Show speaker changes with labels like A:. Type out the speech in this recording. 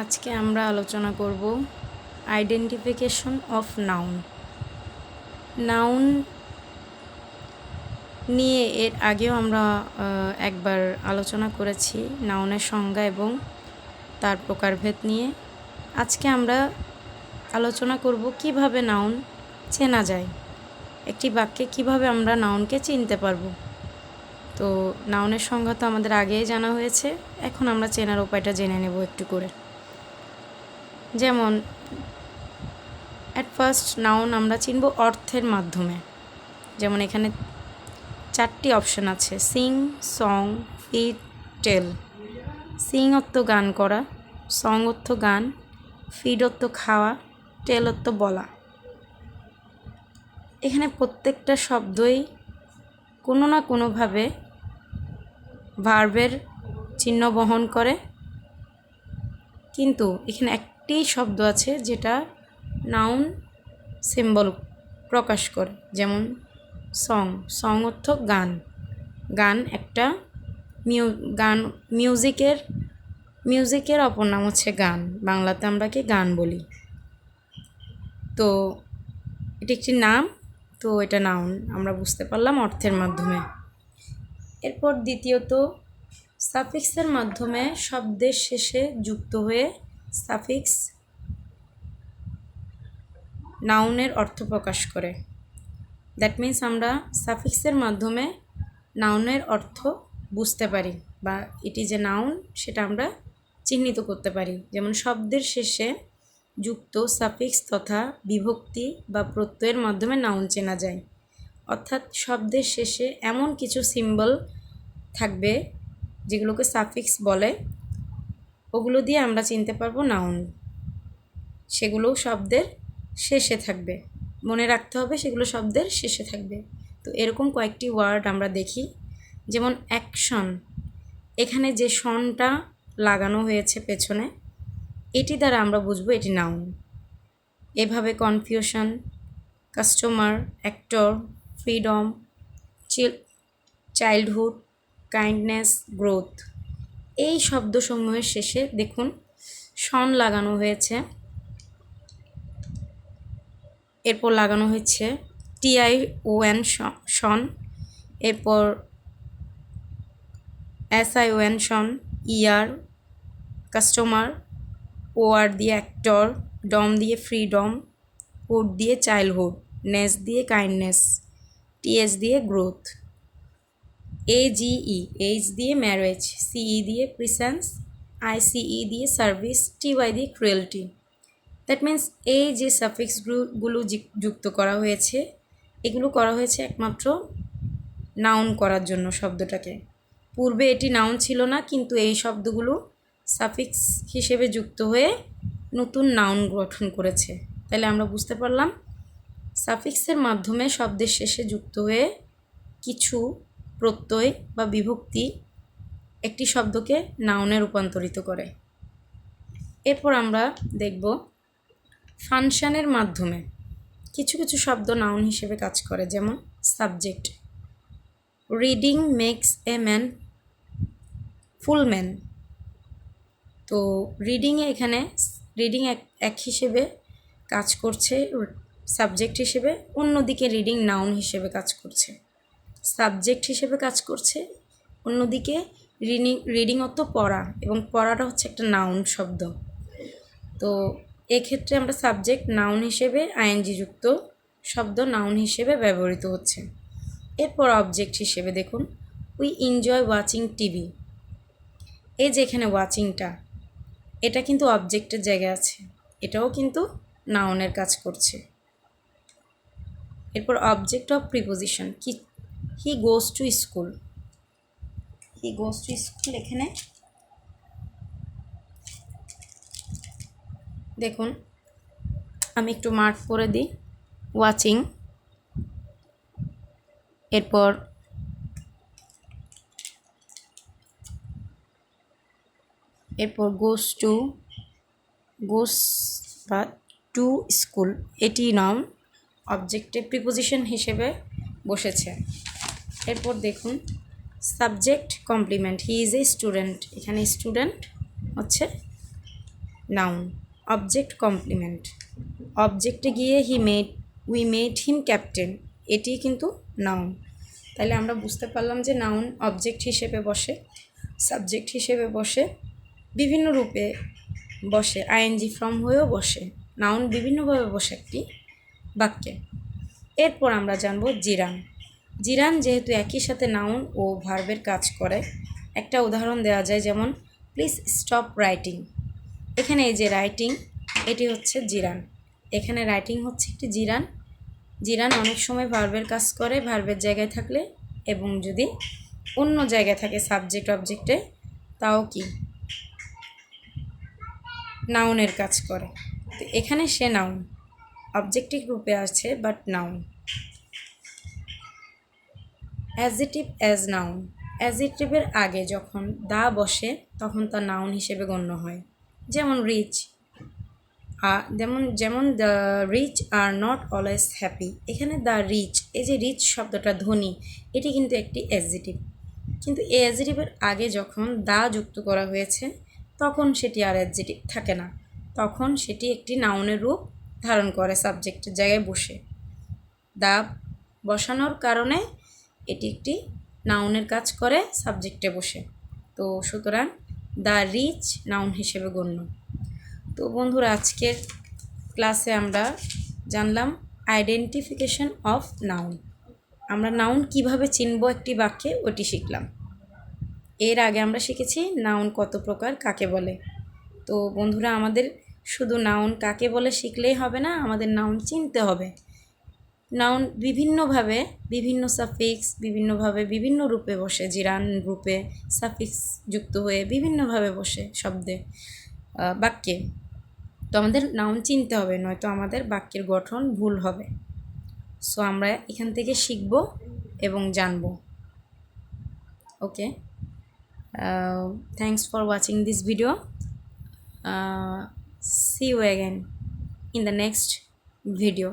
A: আজকে আমরা আলোচনা করব আইডেন্টিফিকেশন অফ নাউন। নাউন নিয়ে এর আগেও আমরা একবার আলোচনা করেছি, নাউনের সংজ্ঞা এবং তার প্রকারভেদ নিয়ে। আজকে আমরা আলোচনা করব কিভাবে নাউন চেনা যায়, একটি বাক্যে কিভাবে আমরা নাউনকে চিনতে পারবো। তো নাউনের সংজ্ঞা তো আমাদের আগেই জানা হয়েছে, এখন আমরা চেনার উপায়টা জেনে নেব একটু করে। যেমন অ্যাট ফার্স্ট নাউন আমরা চিনব অর্থের মাধ্যমে। যেমন এখানে 4টি অপশান আছে: সিং, সং, ফিড, টেল। সিং অর্থ গান করা, সং অর্থ গান, ফিড অর্থ খাওয়া, টেল অর্থ বলা। এখানে প্রত্যেকটা শব্দই কোনো না কোনোভাবে ভার্বের চিহ্ন বহন করে, কিন্তু এখানে একটি শব্দ আছে যেটা নাউন সিম্বল প্রকাশ করে। যেমন সং, সং অর্থ গান, গান একটা মিউজিকের অপর নাম হচ্ছে গান, বাংলাতে আমরা কি গান বলি। তো এটি একটি নাম, তো এটা নাউন আমরা বুঝতে পারলাম অর্থের মাধ্যমে। এরপর দ্বিতীয়ত সাফিক্সের মাধ্যমে শব্দের শেষে যুক্ত হয়ে সাফিক্স নাউনের অর্থ প্রকাশ করে। দ্যাট মিন্স আমরা সাফিক্সের মাধ্যমে নাউনের অর্থ বুঝতে পারি, বা এটি যে নাউন সেটা আমরা চিহ্নিত করতে পারি। যেমন শব্দের শেষে যুক্ত সাফিক্স তথা বিভক্তি বা প্রত্যয়ের মাধ্যমে নাউন চেনা যায়। অর্থাৎ শব্দের শেষে এমন কিছু সিম্বল থাকবে যেগুলোকে সাফিক্স বলে, ওগুলো দিয়ে আমরা চিনতে পারবো নাউন। সেগুলোও শব্দের শেষে থাকবে, মনে রাখতে হবে সেগুলো শব্দের শেষে থাকবে। তো এরকম কয়েকটি ওয়ার্ড আমরা দেখি। যেমন অ্যাকশন, এখানে যে শনটা লাগানো হয়েছে পেছনে, এটি দ্বারা আমরা বুঝবো এটি নাউন। এভাবে confusion, customer, actor, freedom, childhood, kindness, growth, এই শব্দসমূহের শেষে দেখুন শন লাগানো হয়েছে। এরপর লাগানো হচ্ছে TION শন, এরপর SION shun, ER customer, OR দিয়ে অ্যাক্টর, ডম দিয়ে ফ্রিডম, হুড দিয়ে চাইল্ডহুড, নেস দিয়ে কাইন্ডনেস, TH দিয়ে গ্রোথ, AGE এইচ দিয়ে ম্যারেজ, CE দিয়ে প্রিসেন্স, ICE দিয়ে সার্ভিস, TY দিয়ে ক্রুয়েলটি। দ্যাট মিন্স এই যে সাফিক্সগুলো যুক্ত করা হয়েছে, এগুলো করা হয়েছে একমাত্র নাউন করার জন্য শব্দটাকে। পূর্বে এটি নাউন ছিল না, কিন্তু এই শব্দগুলো সাফিক্স হিসেবে যুক্ত হয়ে নতুন নাউন গঠন করেছে। তাহলে আমরা বুঝতে পারলাম সাফিক্সের মাধ্যমে শব্দের শেষে যুক্ত হয়ে কিছু প্রত্যয় বা বিভক্তি একটি শব্দকে নাউনে রূপান্তরিত করে। এরপর আমরা দেখব ফাংশনের মাধ্যমে কিছু কিছু শব্দ নাউন হিসেবে কাজ করে। যেমন subject, reading makes a man full man. তো এখানে রিডিং এক হিসেবে কাজ করছে সাবজেক্ট হিসেবে, অন্যদিকে রিডিং নাউন হিসেবে কাজ করছে। সাবজেক্ট হিসেবে কাজ করছে, অন্যদিকে রিডিং অর্থ পড়া, এবং পড়াটা হচ্ছে একটা নাউন শব্দ। তো এক্ষেত্রে আমরা সাবজেক্ট নাউন হিসেবে আইএনজি যুক্ত শব্দ নাউন হিসেবে ব্যবহৃত হচ্ছে। এরপর অবজেক্ট হিসেবে দেখুন উই এনজয় ওয়াচিং টিভি। এই যে এখানে ওয়াচিংটা, এটা কিন্তু অবজেক্টের জায়গায় আছে, এটাও কিন্তু নাউনের কাজ করছে। এরপর অবজেক্ট অফ প্রিপোজিশন, কি he goes to school. He goes to school, এখানে দেখুন আমি একটু মার্ক করে দিই, ওয়াচিং, এরপর গোস বা টু স্কুল, এটি নাউন অবজেক্টে প্রিপোজিশন হিসেবে বসেছে। এরপর দেখুন subject complement, he is a student, এখানে স্টুডেন্ট হচ্ছে নাউন। অবজেক্ট কমপ্লিমেন্ট, অবজেক্টে গিয়ে উই মেড হিম ক্যাপ্টেন, এটি কিন্তু নাউন। তাহলে আমরা বুঝতে পারলাম যে নাউন অবজেক্ট হিসেবে বসে, সাবজেক্ট হিসেবে বসে, বিভিন্ন রূপে বসে, আইএনজি ফর্ম হয়েও বসে। নাউন বিভিন্নভাবে বসে একটি বাক্যে। এরপর আমরা জানব জিরান। জিরান যেহেতু একই সাথে নাউন ও ভার্বের কাজ করে, একটা উদাহরণ দেওয়া যায়, যেমন প্লিজ স্টপ রাইটিং। এখানে এই যে রাইটিং, এটি হচ্ছে জিরান। এখানে রাইটিং হচ্ছে একটি জিরান। জিরান অনেক সময় ভার্বের কাজ করে ভার্বের জায়গায় থাকলে, এবং যদি অন্য জায়গায় থাকে সাবজেক্ট অবজেক্টে, তাও কি নাউনের কাজ করে। তো এখানে সে নাউন, অবজেক্টিভ রূপে আছে but noun. Adjective as noun, অ্যাডজেক্টিভের আগে যখন দা বসে তখন তা নাউন হিসেবে গণ্য হয়। যেমন রিচ, যেমন the rich are not always happy. এখানে দ্য রিচ, এই যে রিচ শব্দটা ধনী, এটি কিন্তু একটি অ্যাডজেক্টিভ, কিন্তু এই অ্যাডজেক্টিভের আগে যখন দা যুক্ত করা হয়েছে তখন সেটি আর অ্যাডজেক্টিভ থাকে না, তখন সেটি একটি নাউনের রূপ ধারণ করে সাবজেক্টের জায়গায় বসে। দা বসানোর কারণে এটি একটি নাউনের কাজ করে সাবজেক্টে বসে। তো সুতরাং দ্য রিচ নাউন হিসেবে গণ্য। তো বন্ধুরা, আজকের ক্লাসে আমরা জানলাম আইডেন্টিফিকেশন অফ নাউন। আমরা নাউন কিভাবে চিনব একটি বাক্যে, ওটি শিখলাম। এর আগে আমরা শিখেছি নাউন কত প্রকার, কাকে বলে। তো বন্ধুরা, আমাদের শুধু নাউন কাকে বলে শিখলেই হবে না, আমাদের নাউন চিনতে হবে। নাউন বিভিন্নভাবে, বিভিন্ন সাফিক্স বিভিন্নভাবে বিভিন্ন রূপে বসে, জিরান রূপে সাফিক্স যুক্ত হয়ে বিভিন্নভাবে বসে শব্দে, বাক্যে। তো আমাদের নাউন চিনতে হবে, নয়তো আমাদের বাক্যের গঠন ভুল হবে। সো আমরা এখান থেকে শিখব এবং জানব। Okay, thanks for watching this video. See you again in the next video.